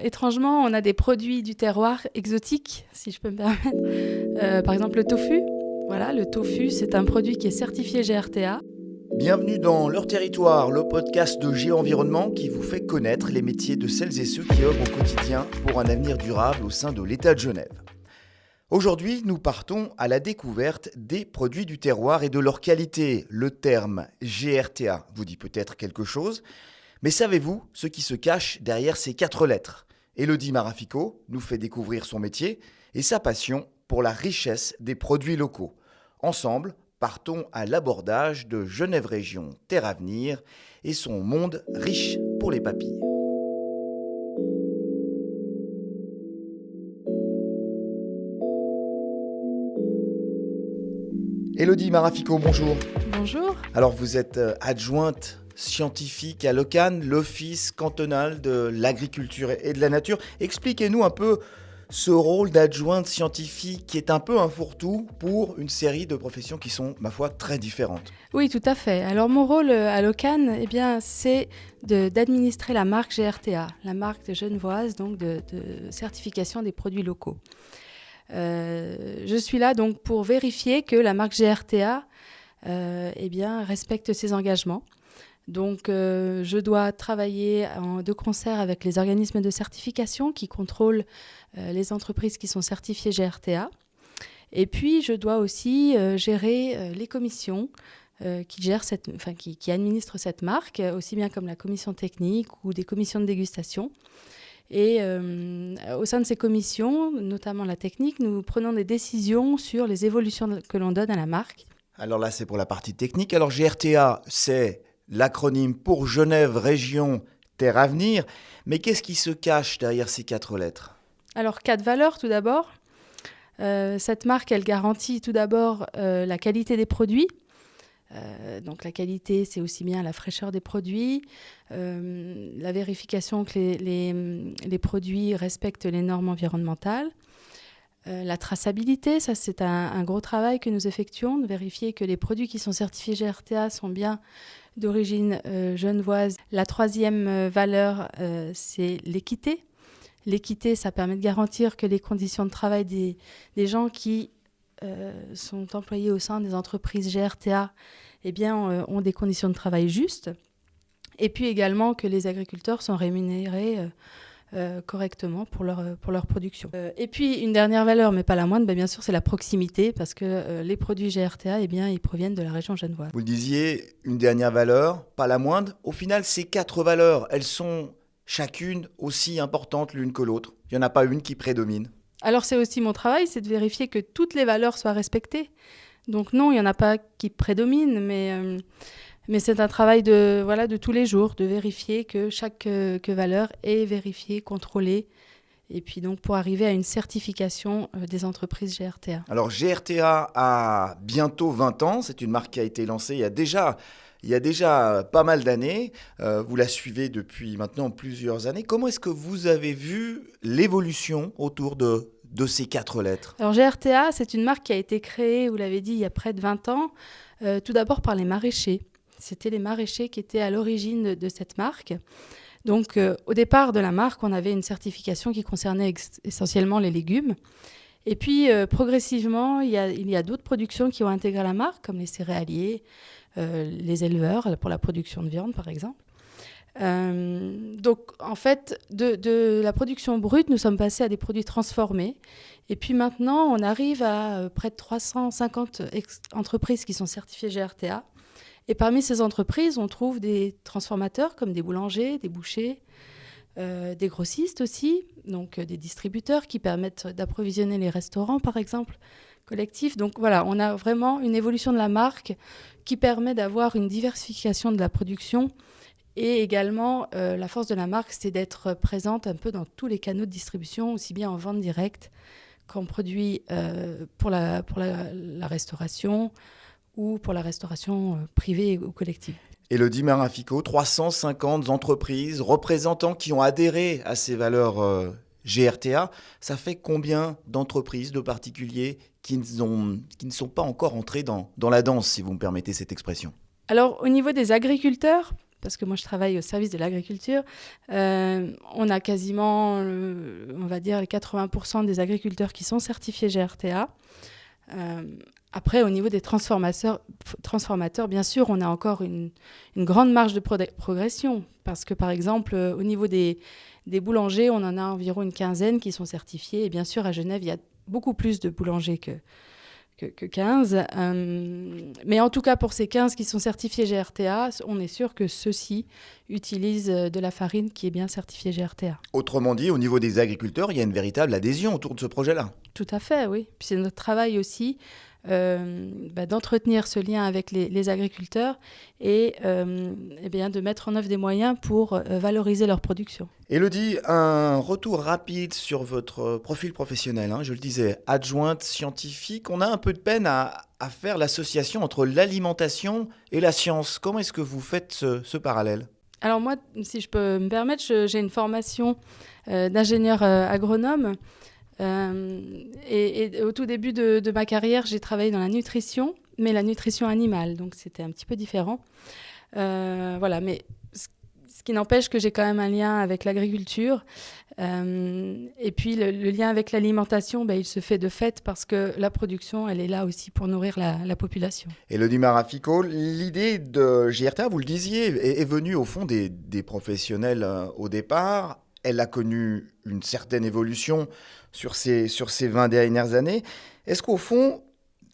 Étrangement, on a des produits du terroir exotiques, si je peux me permettre. Par exemple, le tofu. Voilà, le tofu, c'est un produit qui est certifié GRTA. Bienvenue dans Leur Territoire, le podcast de Géo-Environnement qui vous fait connaître les métiers de celles et ceux qui œuvrent au quotidien pour un avenir durable au sein de l'État de Genève. Aujourd'hui, nous partons à la découverte des produits du terroir et de leur qualité. Le terme GRTA vous dit peut-être quelque chose, mais savez-vous ce qui se cache derrière ces 4 lettres ? Élodie Marafico nous fait découvrir son métier et sa passion pour la richesse des produits locaux. Ensemble, partons à l'abordage de Genève Région Terre Avenir et son monde riche pour les papilles. Élodie Marafico, bonjour. Bonjour. Alors vous êtes adjointe scientifique à l'OCAN, l'Office cantonal de l'agriculture et de la nature. Expliquez-nous un peu ce rôle d'adjointe scientifique qui est un peu un fourre-tout pour une série de professions qui sont, ma foi, très différentes. Oui, tout à fait. Alors mon rôle à l'OCAN, c'est d'administrer la marque GRTA, la marque genevoise donc de certification des produits locaux. Je suis là donc pour vérifier que la marque GRTA respecte ses engagements. Donc, je dois travailler de concert avec les organismes de certification qui contrôlent les entreprises qui sont certifiées GRTA. Et puis, je dois aussi gérer les commissions qui administrent cette marque, aussi bien comme la commission technique ou des commissions de dégustation. Et au sein de ces commissions, notamment la technique, nous prenons des décisions sur les évolutions que l'on donne à la marque. Alors là, c'est pour la partie technique. Alors GRTA, c'est l'acronyme pour Genève Région Terre Avenir. Mais qu'est-ce qui se cache derrière ces 4 lettres ? Alors, 4 valeurs tout d'abord. Cette marque, elle garantit tout d'abord la qualité des produits. Donc la qualité, c'est aussi bien la fraîcheur des produits, la vérification que les produits respectent les normes environnementales. La traçabilité, ça c'est un gros travail que nous effectuons, de vérifier que les produits qui sont certifiés GRTA sont bien d'origine genevoise. La 3e valeur, c'est l'équité. L'équité, ça permet de garantir que les conditions de travail des gens qui sont employés au sein des entreprises GRTA ont des conditions de travail justes. Et puis également que les agriculteurs sont rémunérés correctement pour leur production. Et puis une dernière valeur, mais pas la moindre, bien sûr, c'est la proximité, parce que les produits GRTA, ils proviennent de la région genevoise. Vous le disiez, une dernière valeur, pas la moindre. Au final, ces 4 valeurs, elles sont chacune aussi importantes l'une que l'autre. Il n'y en a pas une qui prédomine. Alors c'est aussi mon travail, c'est de vérifier que toutes les valeurs soient respectées. Donc non, il n'y en a pas qui prédominent, mais c'est un travail de tous les jours, de vérifier que chaque valeur est vérifiée, contrôlée, et puis donc pour arriver à une certification des entreprises GRTA. Alors GRTA a bientôt 20 ans, c'est une marque qui a été lancée il y a déjà pas mal d'années. Vous la suivez depuis maintenant plusieurs années. Comment est-ce que vous avez vu l'évolution autour de ces 4 lettres ? Alors GRTA, c'est une marque qui a été créée, vous l'avez dit, il y a près de 20 ans, tout d'abord par les maraîchers. C'était les maraîchers qui étaient à l'origine de cette marque. Donc, au départ de la marque, on avait une certification qui concernait essentiellement les légumes. Et puis, progressivement, il y a d'autres productions qui ont intégré la marque, comme les céréaliers, les éleveurs, pour la production de viande, par exemple. Donc, en fait, de la production brute, nous sommes passés à des produits transformés. Et puis maintenant, on arrive à près de 350 entreprises qui sont certifiées GRTA. Et parmi ces entreprises, on trouve des transformateurs comme des boulangers, des bouchers, des grossistes aussi, donc des distributeurs qui permettent d'approvisionner les restaurants, par exemple, collectifs. Donc voilà, on a vraiment une évolution de la marque qui permet d'avoir une diversification de la production. Et également, la force de la marque, c'est d'être présente un peu dans tous les canaux de distribution, aussi bien en vente directe qu'en produit pour la restauration, ou pour la restauration privée ou collective. Élodie Marafico, 350 entreprises, représentants qui ont adhéré à ces valeurs GRTA. Ça fait combien d'entreprises, de particuliers qui ne sont pas encore entrés dans la danse, si vous me permettez cette expression ? Alors, au niveau des agriculteurs, parce que moi je travaille au service de l'agriculture, on a quasiment, on va dire, les 80% des agriculteurs qui sont certifiés GRTA. Après, au niveau des transformateurs, bien sûr, on a encore une grande marge de progression. Parce que, par exemple, au niveau des boulangers, on en a environ une quinzaine qui sont certifiés. Et bien sûr, à Genève, il y a beaucoup plus de boulangers que 15. Mais en tout cas, pour ces 15 qui sont certifiés GRTA, on est sûr que ceux-ci utilisent de la farine qui est bien certifiée GRTA. Autrement dit, au niveau des agriculteurs, il y a une véritable adhésion autour de ce projet-là. Tout à fait, oui. Puis c'est notre travail aussi d'entretenir ce lien avec les agriculteurs et bien, de mettre en œuvre des moyens pour valoriser leur production. Élodie, un retour rapide sur votre profil professionnel. Je le disais, adjointe scientifique. On a un peu de peine à faire l'association entre l'alimentation et la science. Comment est-ce que vous faites ce parallèle ? Alors moi, si je peux me permettre, j'ai une formation d'ingénieur agronome. Et au tout début de ma carrière, j'ai travaillé dans la nutrition, mais la nutrition animale, donc c'était un petit peu différent. Voilà, mais ce qui n'empêche que j'ai quand même un lien avec l'agriculture. Et puis le lien avec l'alimentation, il se fait de fait parce que la production, elle est là aussi pour nourrir la population. Élodie Marafico, l'idée de GRTA, vous le disiez, est venue au fond des professionnels au départ. Elle a connu une certaine évolution sur ces 20 dernières années. Est-ce qu'au fond,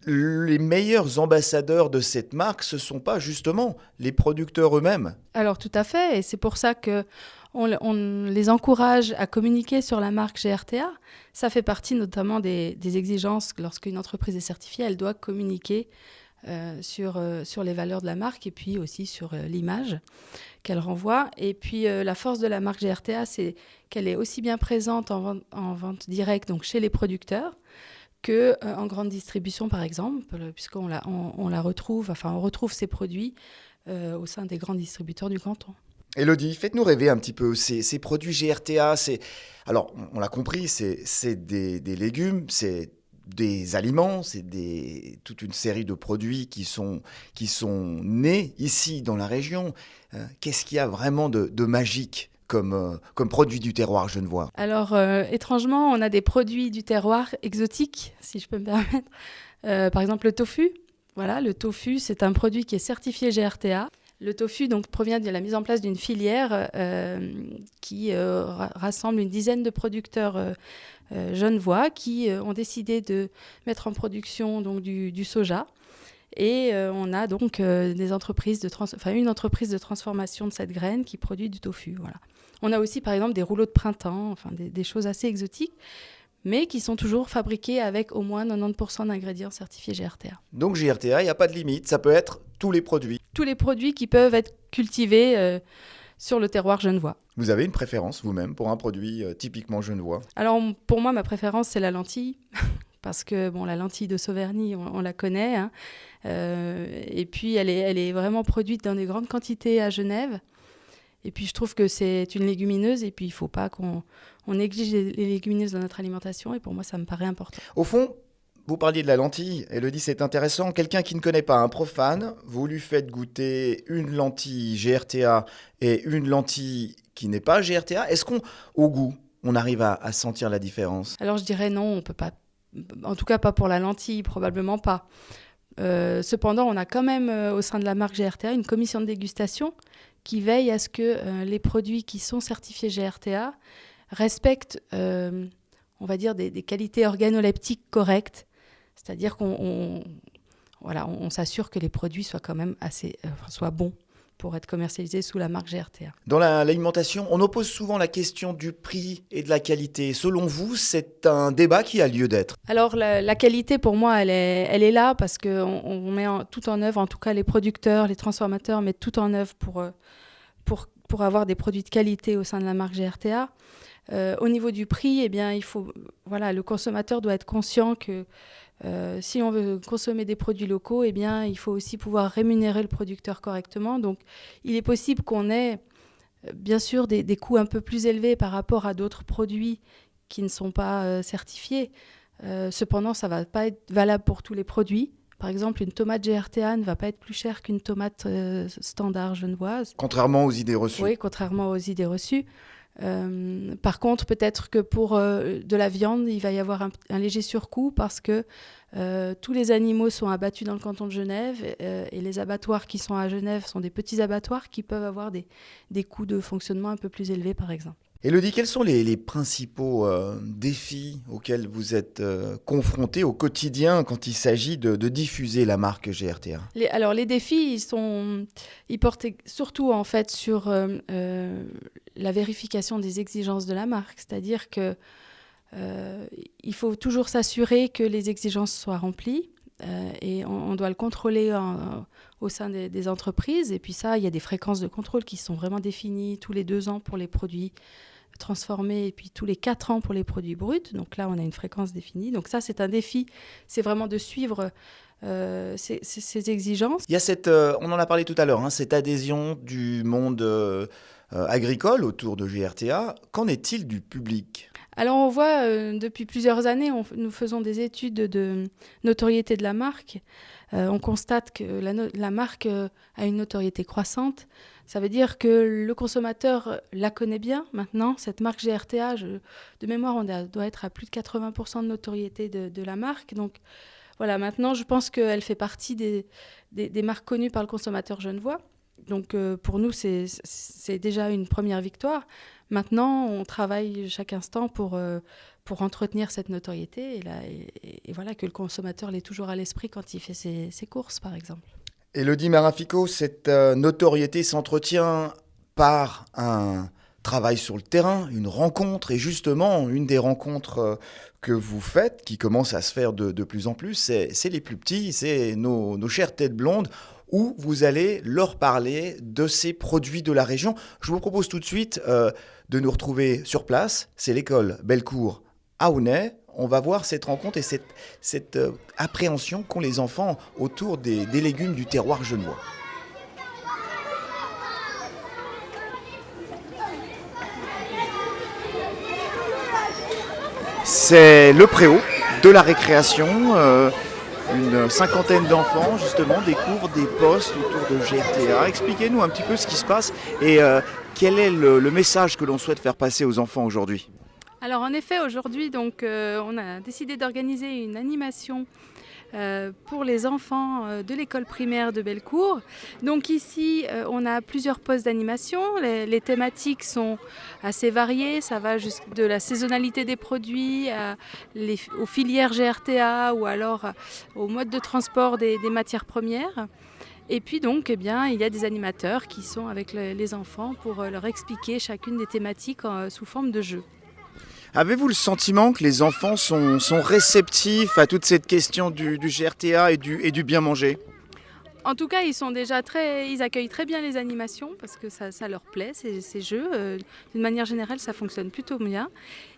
les meilleurs ambassadeurs de cette marque, ce ne sont pas justement les producteurs eux-mêmes ? Alors tout à fait, et c'est pour ça qu'on les encourage à communiquer sur la marque GRTA. Ça fait partie notamment des exigences. Lorsqu'une entreprise est certifiée, elle doit communiquer sur les valeurs de la marque et puis aussi sur l'image qu'elle renvoie. Et puis la force de la marque GRTA, c'est qu'elle est aussi bien présente en vente directe, donc chez les producteurs, qu'en grande distribution par exemple, puisqu'on la retrouve, on retrouve ces produits au sein des grands distributeurs du canton. Élodie, faites-nous rêver un petit peu. Ces produits GRTA, alors on l'a compris, c'est des légumes, c'est des aliments, c'est toute une série de produits qui sont nés ici dans la région. Qu'est-ce qu'il y a vraiment de magique comme produit du terroir genevois ? Alors, étrangement, on a des produits du terroir exotiques, si je peux me permettre. Par exemple, le tofu. Voilà, le tofu, c'est un produit qui est certifié GRTA. Le tofu donc, provient de la mise en place d'une filière qui rassemble une dizaine de producteurs genevois qui ont décidé de mettre en production donc, du soja. Et on a donc une entreprise de transformation de cette graine qui produit du tofu. Voilà. On a aussi par exemple des rouleaux de printemps, des choses assez exotiques, mais qui sont toujours fabriqués avec au moins 90% d'ingrédients certifiés GRTA. Donc GRTA, il n'y a pas de limite, ça peut être tous les produits. Tous les produits qui peuvent être cultivés sur le terroir genevois. Vous avez une préférence vous-même pour un produit typiquement genevois ? Alors pour moi, ma préférence, c'est la lentille. Parce que la lentille de Sauverny, on la connaît. Et puis, elle est vraiment produite dans des grandes quantités à Genève. Et puis, je trouve que c'est une légumineuse. Et puis, il ne faut pas qu'on néglige les légumineuses dans notre alimentation. Et pour moi, ça me paraît important. Au fond, vous parliez de la lentille. Élodie, c'est intéressant. Quelqu'un qui ne connaît pas, un profane, vous lui faites goûter une lentille GRTA et une lentille qui n'est pas GRTA. Est-ce qu'au goût, on arrive à sentir la différence ? Alors, je dirais non, on ne peut pas. En tout cas, pas pour la lentille, probablement pas. Cependant, on a quand même, au sein de la marque GRTA, une commission de dégustation qui veille à ce que les produits qui sont certifiés GRTA respectent, on va dire, des qualités organoleptiques correctes. C'est-à-dire qu'on s'assure que les produits soient quand même soient bons pour être commercialisés sous la marque GRTA. Dans l'alimentation, on oppose souvent la question du prix et de la qualité. Selon vous, c'est un débat qui a lieu d'être. Alors la qualité, pour moi, elle est là parce qu'on met tout en œuvre, en tout cas les producteurs, les transformateurs mettent tout en œuvre pour avoir des produits de qualité au sein de la marque GRTA. Au niveau du prix, le consommateur doit être conscient que si on veut consommer des produits locaux, il faut aussi pouvoir rémunérer le producteur correctement. Donc, il est possible qu'on ait, bien sûr, des coûts un peu plus élevés par rapport à d'autres produits qui ne sont pas certifiés. Cependant, ça ne va pas être valable pour tous les produits. Par exemple, une tomate GRTA ne va pas être plus chère qu'une tomate standard genevoise. Contrairement aux idées reçues. Oui, contrairement aux idées reçues. Par contre, peut-être que pour de la viande, il va y avoir un léger surcoût parce que tous les animaux sont abattus dans le canton de Genève et les abattoirs qui sont à Genève sont des petits abattoirs qui peuvent avoir des coûts de fonctionnement un peu plus élevés, par exemple. Élodie, quels sont les principaux défis auxquels vous êtes confrontés au quotidien quand il s'agit de diffuser la marque GRTA ? Alors les défis, ils portent surtout en fait sur la vérification des exigences de la marque, c'est-à-dire que il faut toujours s'assurer que les exigences soient remplies et on doit le contrôler au sein des entreprises. Et puis ça, il y a des fréquences de contrôle qui sont vraiment définies tous les 2 ans pour les produits transformés et puis tous les 4 ans pour les produits bruts. Donc là, on a une fréquence définie. Donc ça, c'est un défi. C'est vraiment de suivre ces exigences. Il y a on en a parlé tout à l'heure, cette adhésion du monde agricole autour de GRTA. Qu'en est-il du public ? Alors on voit depuis plusieurs années, nous faisons des études de notoriété de la marque. On constate que la marque a une notoriété croissante. Ça veut dire que le consommateur la connaît bien maintenant. Cette marque GRTA, de mémoire, on doit être à plus de 80% de notoriété de la marque. Donc voilà, maintenant je pense qu'elle fait partie des marques connues par le consommateur genevois. Donc pour nous, c'est déjà une première victoire. Maintenant, on travaille chaque instant pour entretenir cette notoriété et voilà, que le consommateur l'ait toujours à l'esprit quand il fait ses courses, par exemple. Élodie Marafico, cette notoriété s'entretient par un travail sur le terrain, une rencontre, et justement, une des rencontres que vous faites, qui commence à se faire de plus en plus, c'est les plus petits, c'est nos chères têtes blondes, où vous allez leur parler de ces produits de la région. Je vous propose tout de suite de nous retrouver sur place. C'est l'école Bellecour à Aunay. On va voir cette rencontre et cette appréhension qu'ont les enfants autour des légumes du terroir genevois. C'est le préau de la récréation. Une cinquantaine d'enfants, justement, découvrent des postes autour de GRTA. Expliquez-nous un petit peu ce qui se passe et quel est le message que l'on souhaite faire passer aux enfants aujourd'hui. Alors en effet, aujourd'hui, on a décidé d'organiser une animation pour les enfants de l'école primaire de Bellecour. Donc ici, on a plusieurs postes d'animation. Les thématiques sont assez variées. Ça va de la saisonnalité des produits aux filières GRTA ou alors au mode de transport des matières premières. Et puis donc, il y a des animateurs qui sont avec les enfants pour leur expliquer chacune des thématiques sous forme de jeu. Avez-vous le sentiment que les enfants sont réceptifs à toute cette question du GRTA et du bien manger ? En tout cas, ils accueillent très bien les animations parce que ça leur plaît, ces jeux. D'une manière générale, ça fonctionne plutôt bien.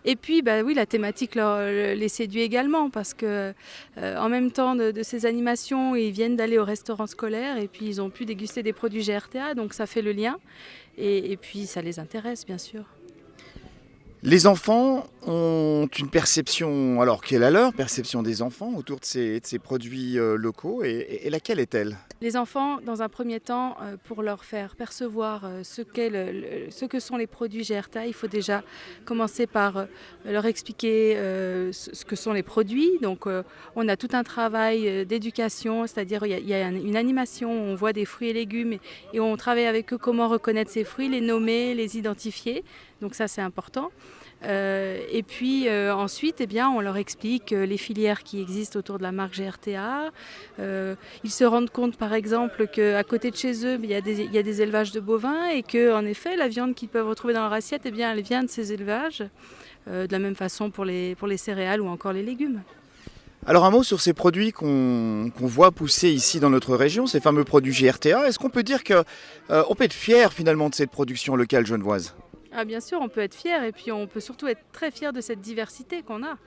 Et puis, oui, la thématique les séduit également parce que, en même temps de ces animations, ils viennent d'aller au restaurant scolaire et puis ils ont pu déguster des produits GRTA, donc ça fait le lien. Et puis, ça les intéresse, bien sûr. Les enfants ont une perception, alors quelle est leur perception des enfants autour de ces produits locaux et laquelle est-elle ? Les enfants, dans un premier temps, pour leur faire percevoir ce que sont les produits GRTA, il faut déjà commencer par leur expliquer ce que sont les produits. Donc on a tout un travail d'éducation, c'est-à-dire il y a une animation où on voit des fruits et légumes et on travaille avec eux comment reconnaître ces fruits, les nommer, les identifier. Donc ça c'est important. Et puis ensuite, on leur explique les filières qui existent autour de la marque GRTA. Ils se rendent compte, par exemple, qu'à côté de chez eux, il y a des élevages de bovins et qu'en effet, la viande qu'ils peuvent retrouver dans leur assiette, elle vient de ces élevages. De la même façon pour les céréales ou encore les légumes. Alors un mot sur ces produits qu'on voit pousser ici dans notre région, ces fameux produits GRTA. Est-ce qu'on peut dire qu'on peut être fier finalement de cette production locale genevoise ? Ah, bien sûr, on peut être fier et puis on peut surtout être très fier de cette diversité qu'on a.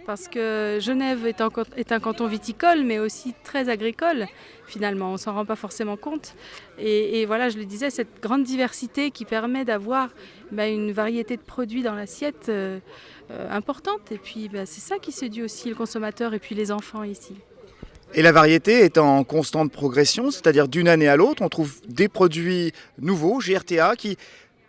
Parce que Genève est un canton viticole, mais aussi très agricole, finalement. On ne s'en rend pas forcément compte. Et voilà, je le disais, cette grande diversité qui permet d'avoir une variété de produits dans l'assiette importante. Et puis, c'est ça qui séduit aussi le consommateur et puis les enfants ici. Et la variété est en constante progression, c'est-à-dire d'une année à l'autre, on trouve des produits nouveaux, GRTA, qui,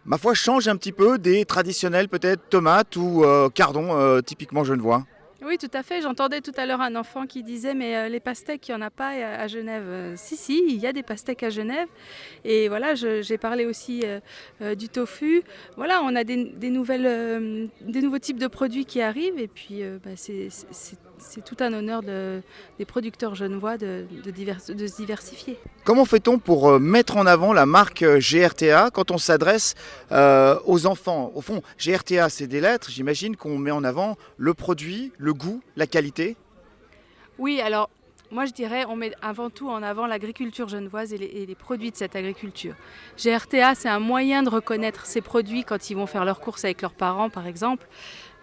ma foi, changent un petit peu des traditionnels peut-être tomates ou cardons typiquement genevois. Oui, tout à fait. J'entendais tout à l'heure un enfant qui disait mais les pastèques, il n'y en a pas à Genève. Si, il y a des pastèques à Genève. Et voilà, j'ai parlé aussi du tofu. Voilà, on a des nouveaux types de produits qui arrivent. Et puis, c'est tout un honneur des producteurs genevois de se diversifier. Comment fait-on pour mettre en avant la marque GRTA quand on s'adresse aux enfants? Au fond, GRTA, c'est des lettres. J'imagine qu'on met en avant le produit, le goût, la qualité. Oui, alors moi je dirais on met avant tout en avant l'agriculture genevoise et les produits de cette agriculture. GRTA, c'est un moyen de reconnaître ces produits quand ils vont faire leurs courses avec leurs parents, par exemple.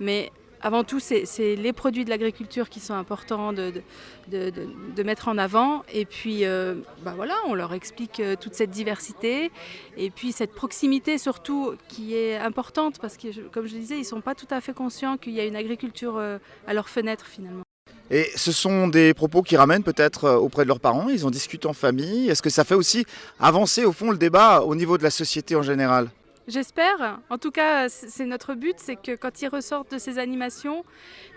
Mais avant tout, c'est les produits de l'agriculture qui sont importants de mettre en avant. Et puis, voilà, on leur explique toute cette diversité. Et puis, cette proximité surtout qui est importante parce que, comme je le disais, ils ne sont pas tout à fait conscients qu'il y a une agriculture à leur fenêtre finalement. Et ce sont des propos qui ramènent peut-être auprès de leurs parents. Ils en discutent en famille. Est-ce que ça fait aussi avancer au fond le débat au niveau de la société en général? J'espère. En tout cas, c'est notre but, c'est que quand ils ressortent de ces animations,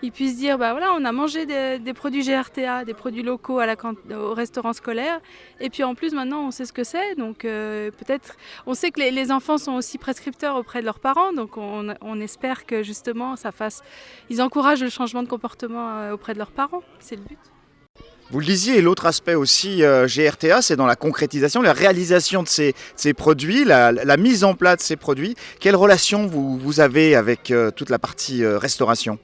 ils puissent dire, bah voilà, on a mangé des produits GRTA, des produits locaux au restaurant scolaire. Et puis en plus, maintenant, on sait ce que c'est. Donc peut-être, on sait que les enfants sont aussi prescripteurs auprès de leurs parents. Donc on espère que justement, ils encouragent le changement de comportement auprès de leurs parents. C'est le but. Vous le disiez, l'autre aspect aussi GRTA, c'est dans la concrétisation, la réalisation de ces produits, la mise en place de ces produits. Quelle relation vous avez avec toute la partie restauration?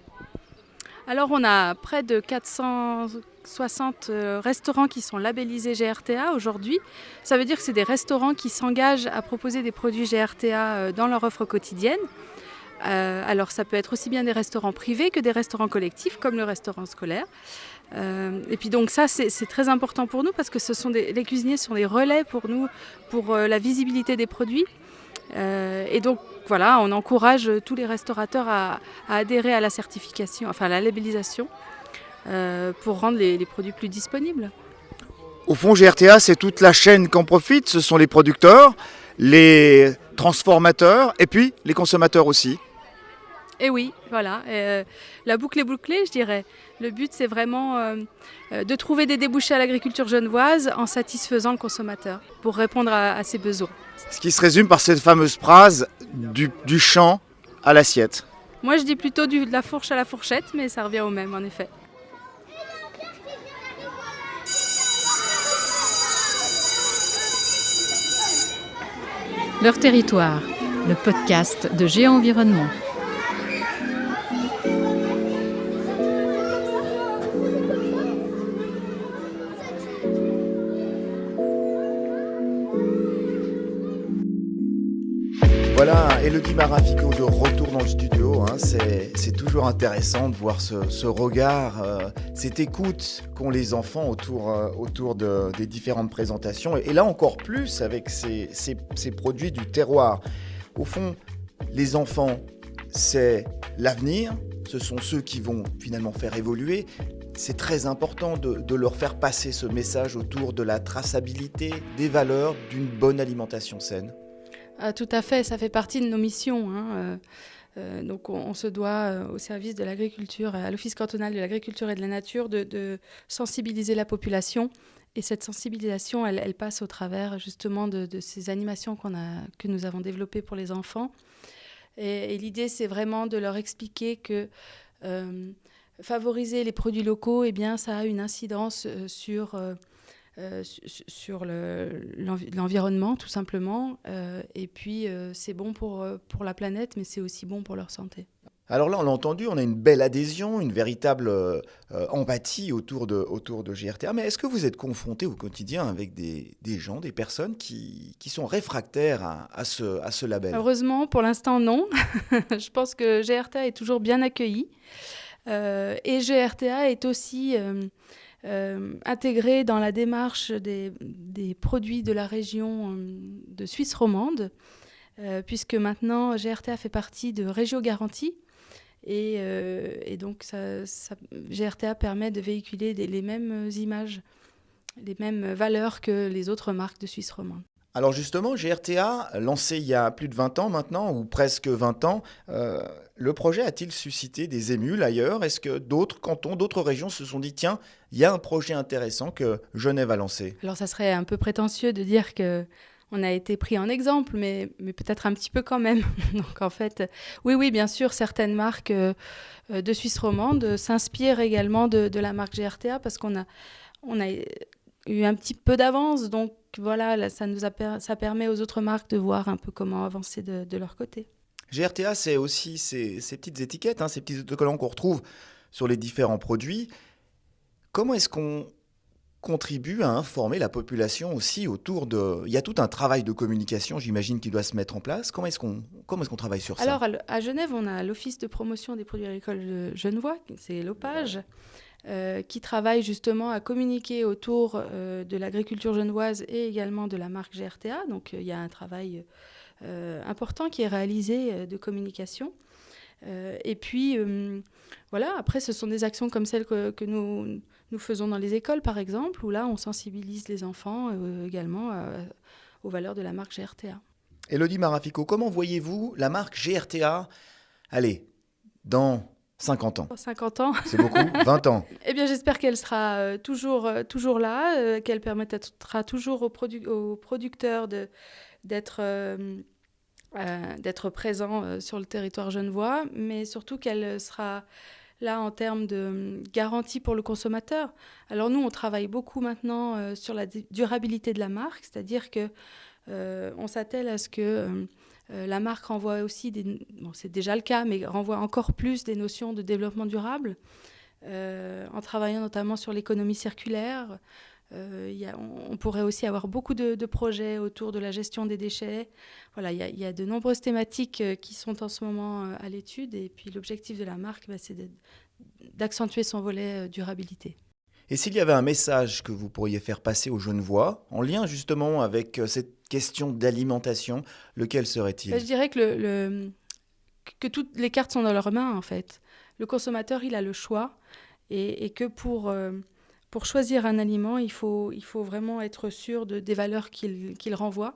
Alors on a près de 460 restaurants qui sont labellisés GRTA aujourd'hui. Ça veut dire que c'est des restaurants qui s'engagent à proposer des produits GRTA dans leur offre quotidienne. Alors ça peut être aussi bien des restaurants privés que des restaurants collectifs comme le restaurant scolaire. Et puis donc ça c'est très important pour nous parce que les cuisiniers sont des relais pour nous pour la visibilité des produits. Et donc voilà, on encourage tous les restaurateurs à adhérer à la certification, enfin à la labellisation pour rendre les produits plus disponibles. Au fond, GRTA, c'est toute la chaîne qu'en profite. Ce sont les producteurs, les transformateurs et puis les consommateurs aussi. Et oui, voilà, la boucle est bouclée, je dirais. Le but, c'est vraiment de trouver des débouchés à l'agriculture genevoise en satisfaisant le consommateur pour répondre à ses besoins. Ce qui se résume par cette fameuse phrase du champ à l'assiette. Moi, je dis plutôt de la fourche à la fourchette, mais ça revient au même, en effet. Leur territoire, le podcast de Géo-Environnement. Voilà, Elodie Marafico de retour dans le studio. C'est toujours intéressant de voir ce regard, cette écoute qu'ont les enfants autour des différentes présentations. Et là encore plus avec ces produits du terroir. Au fond, les enfants, c'est l'avenir. Ce sont ceux qui vont finalement faire évoluer. C'est très important de leur faire passer ce message autour de la traçabilité, des valeurs, d'une bonne alimentation saine. Tout à fait, ça fait partie de nos missions. Donc on se doit au service de l'agriculture, à l'Office cantonal de l'agriculture et de la nature, de sensibiliser la population. Et cette sensibilisation, elle passe au travers justement de ces animations que nous avons développées pour les enfants. Et l'idée, c'est vraiment de leur expliquer que favoriser les produits locaux, eh bien, ça a une incidence sur l'environnement, tout simplement. Et puis, c'est bon pour la planète, mais c'est aussi bon pour leur santé. Alors là, on l'a entendu, on a une belle adhésion, une véritable empathie autour de GRTA. Mais est-ce que vous êtes confronté au quotidien avec des gens, des personnes qui sont réfractaires à ce label? Heureusement, pour l'instant, non. Je pense que GRTA est toujours bien accueilli. Et GRTA est aussi intégré dans la démarche des produits de la région de Suisse romande, puisque maintenant GRTA fait partie de Régio Garantie. Et donc, GRTA permet de véhiculer les mêmes images, les mêmes valeurs que les autres marques de Suisse romande. Alors justement, GRTA, lancé il y a plus de 20 ans maintenant, ou presque 20 ans, le projet a-t-il suscité des émules ailleurs? Est-ce que d'autres cantons, d'autres régions se sont dit, tiens, il y a un projet intéressant que Genève a lancé? Alors ça serait un peu prétentieux de dire qu'on a été pris en exemple, mais peut-être un petit peu quand même. Donc en fait, oui, bien sûr, certaines marques de Suisse romande s'inspirent également de la marque GRTA parce qu'on a eu un petit peu d'avance. Donc voilà, là, ça permet aux autres marques de voir un peu comment avancer de leur côté. GRTA, c'est aussi ces petites étiquettes, ces petits autocollants qu'on retrouve sur les différents produits. Comment est-ce qu'on contribue à informer la population aussi autour de... Il y a tout un travail de communication, j'imagine, qui doit se mettre en place. Comment est-ce qu'on travaille sur ça? Alors, à Genève, on a l'Office de promotion des produits agricoles genevois, c'est l'OPAGE, qui travaille justement à communiquer autour de l'agriculture genevoise et également de la marque GRTA. Donc, il y a un travail important qui est réalisé de communication. Et puis, voilà, après, ce sont des actions comme celles que nous faisons dans les écoles, par exemple, où là, on sensibilise les enfants également aux valeurs de la marque GRTA. Élodie Marafico, comment voyez-vous la marque GRTA, allez, dans 50 ans? 50 ans. C'est beaucoup? 20 ans? Eh bien, j'espère qu'elle sera toujours là, qu'elle permettra toujours aux producteurs d'être présents sur le territoire genevois, mais surtout qu'elle sera là en termes de garantie pour le consommateur. Alors nous, on travaille beaucoup maintenant sur la durabilité de la marque, c'est-à-dire que on s'attelle à ce que la marque renvoie aussi, c'est déjà le cas, mais renvoie encore plus des notions de développement durable, en travaillant notamment sur l'économie circulaire. On pourrait aussi avoir beaucoup de projets autour de la gestion des déchets. Voilà, il y a de nombreuses thématiques qui sont en ce moment à l'étude. Et puis l'objectif de la marque, c'est d'accentuer son volet durabilité. Et s'il y avait un message que vous pourriez faire passer aux Genevois, en lien justement avec cette question d'alimentation, lequel serait-il? Je dirais que toutes les cartes sont dans leurs mains, en fait. Le consommateur, il a le choix. Et que pour choisir un aliment, il faut vraiment être sûr des valeurs qu'il renvoie.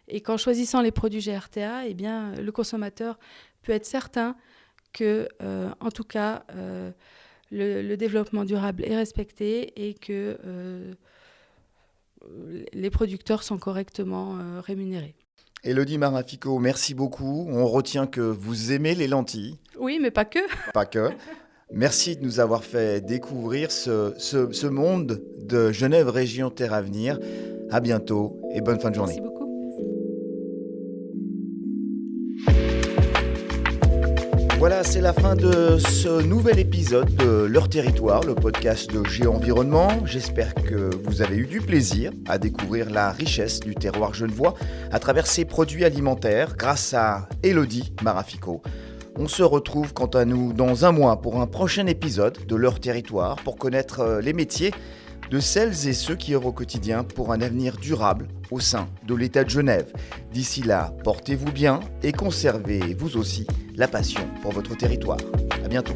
Et qu'en choisissant les produits GRTA, eh bien, le consommateur peut être certain que, en tout cas, le développement durable est respecté et que les producteurs sont correctement rémunérés. Élodie Marafico, merci beaucoup. On retient que vous aimez les lentilles. Oui, mais pas que. Pas que. Merci de nous avoir fait découvrir ce monde de Genève Région Terre Avenir. À bientôt et bonne fin de journée. Merci beaucoup. Voilà, c'est la fin de ce nouvel épisode de Leur Territoire, le podcast de Géenvironnement. J'espère que vous avez eu du plaisir à découvrir la richesse du terroir genevois à travers ses produits alimentaires grâce à Élodie Marafico. On se retrouve quant à nous dans un mois pour un prochain épisode de Leur Territoire pour connaître les métiers de celles et ceux qui œuvrent au quotidien pour un avenir durable au sein de l'État de Genève. D'ici là, portez-vous bien et conservez vous aussi la passion pour votre territoire. À bientôt.